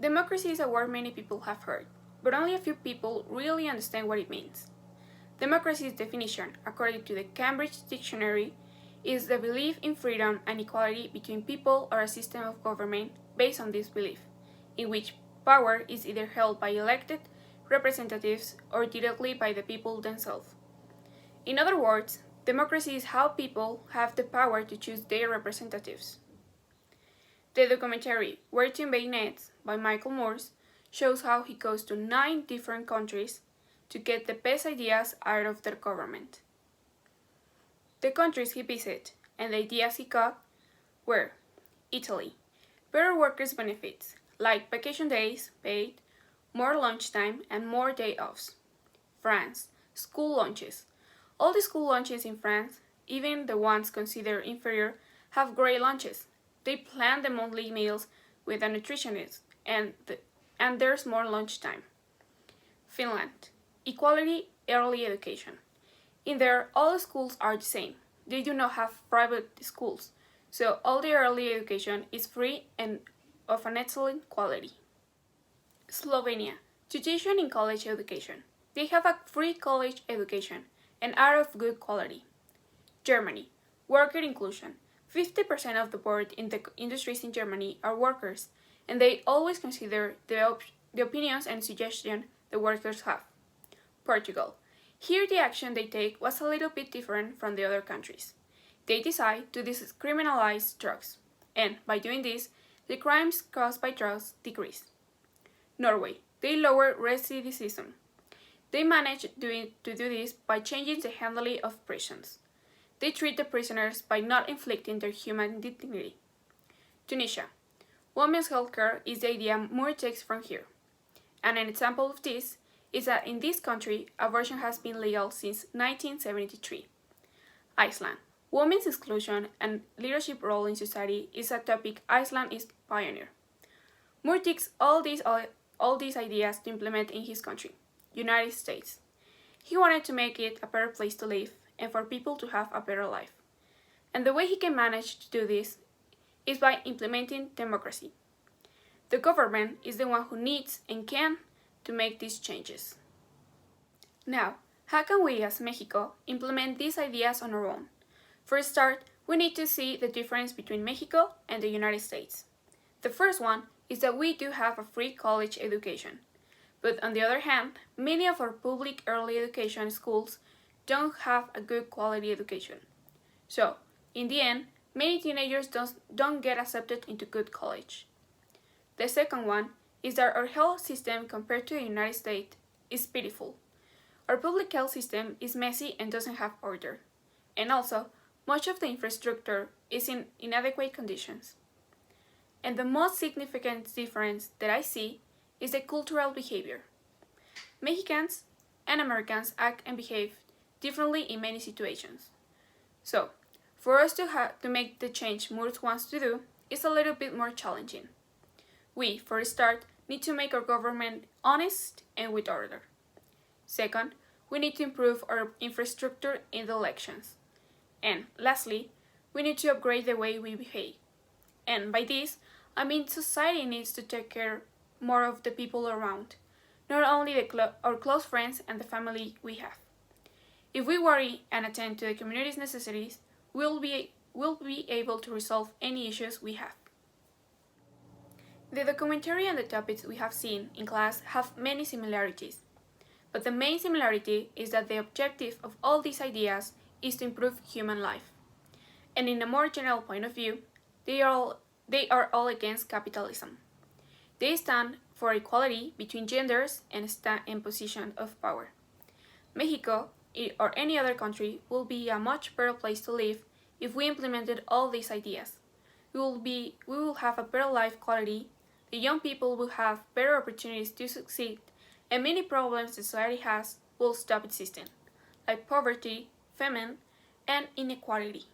Democracy is a word many people have heard, but only a few people really understand what it means. Democracy's definition, according to the Cambridge Dictionary, is the belief in freedom and equality between people or a system of government based on this belief, in which power is either held by elected representatives or directly by the people themselves. In other words, democracy is how people have the power to choose their representatives. The documentary Where to Invade Next by Michael Moores shows how he goes to 9 different countries to get the best ideas out of their government. The countries he visited and the ideas he got were Italy, better workers' benefits, like vacation days paid, more lunchtime, and more day offs. France, school lunches. All the school lunches in France, even the ones considered inferior, have great lunches. They plan the monthly meals with a nutritionist, and there's more lunchtime. Finland. Equality, early education. In there, all the schools are the same. They do not have private schools, so all the early education is free and of an excellent quality. Slovenia. Tuition in college education. They have a free college education and are of good quality. Germany. Worker inclusion. 50% of the board in the industries in Germany are workers, and they always consider the opinions and suggestions the workers have. Portugal. Here the action they take was a little bit different from the other countries. They decide to decriminalize drugs, and by doing this, the crimes caused by drugs decrease. Norway. They lower recidivism. They manage to do this by changing the handling of prisons. They treat the prisoners by not inflicting their human dignity. Tunisia. Women's health care is the idea Moore takes from here. And an example of this is that in this country, abortion has been legal since 1973. Iceland. Women's exclusion and leadership role in society is a topic Iceland is pioneer. Moore takes all these ideas to implement in his country, United States. He wanted to make it a better place to live and for people to have a better life. And the way he can manage to do this is by implementing democracy. The government is the one who needs and can to make these changes. Now, how can we as Mexico implement these ideas on our own? For a start, we need to see the difference between Mexico and the United States. The first one is that we do have a free college education. But on the other hand, many of our public early education schools don't have a good quality education. So, in the end, many teenagers don't get accepted into good college. The second one is that our health system compared to the United States is pitiful. Our public health system is messy and doesn't have order. And also, much of the infrastructure is in inadequate conditions. And the most significant difference that I see is the cultural behavior. Mexicans and Americans act and behave differently in many situations. So, for us to make the change Moore wants to do is a little bit more challenging. We, for a start, need to make our government honest and with order. Second, we need to improve our infrastructure in the elections. And lastly, we need to upgrade the way we behave. And by this, I mean society needs to take care more of the people around, not only our close friends and the family we have. If we worry and attend to the community's necessities, we'll be able to resolve any issues we have. The documentary and the topics we have seen in class have many similarities, but the main similarity is that the objective of all these ideas is to improve human life. And in a more general point of view, they are all against capitalism. They stand for equality between genders and stand in position of power. Mexico, or any other country, will be a much better place to live if we implemented all these ideas. We will have a better life quality, the young people will have better opportunities to succeed, and many problems society has will stop existing, like poverty, famine, and inequality.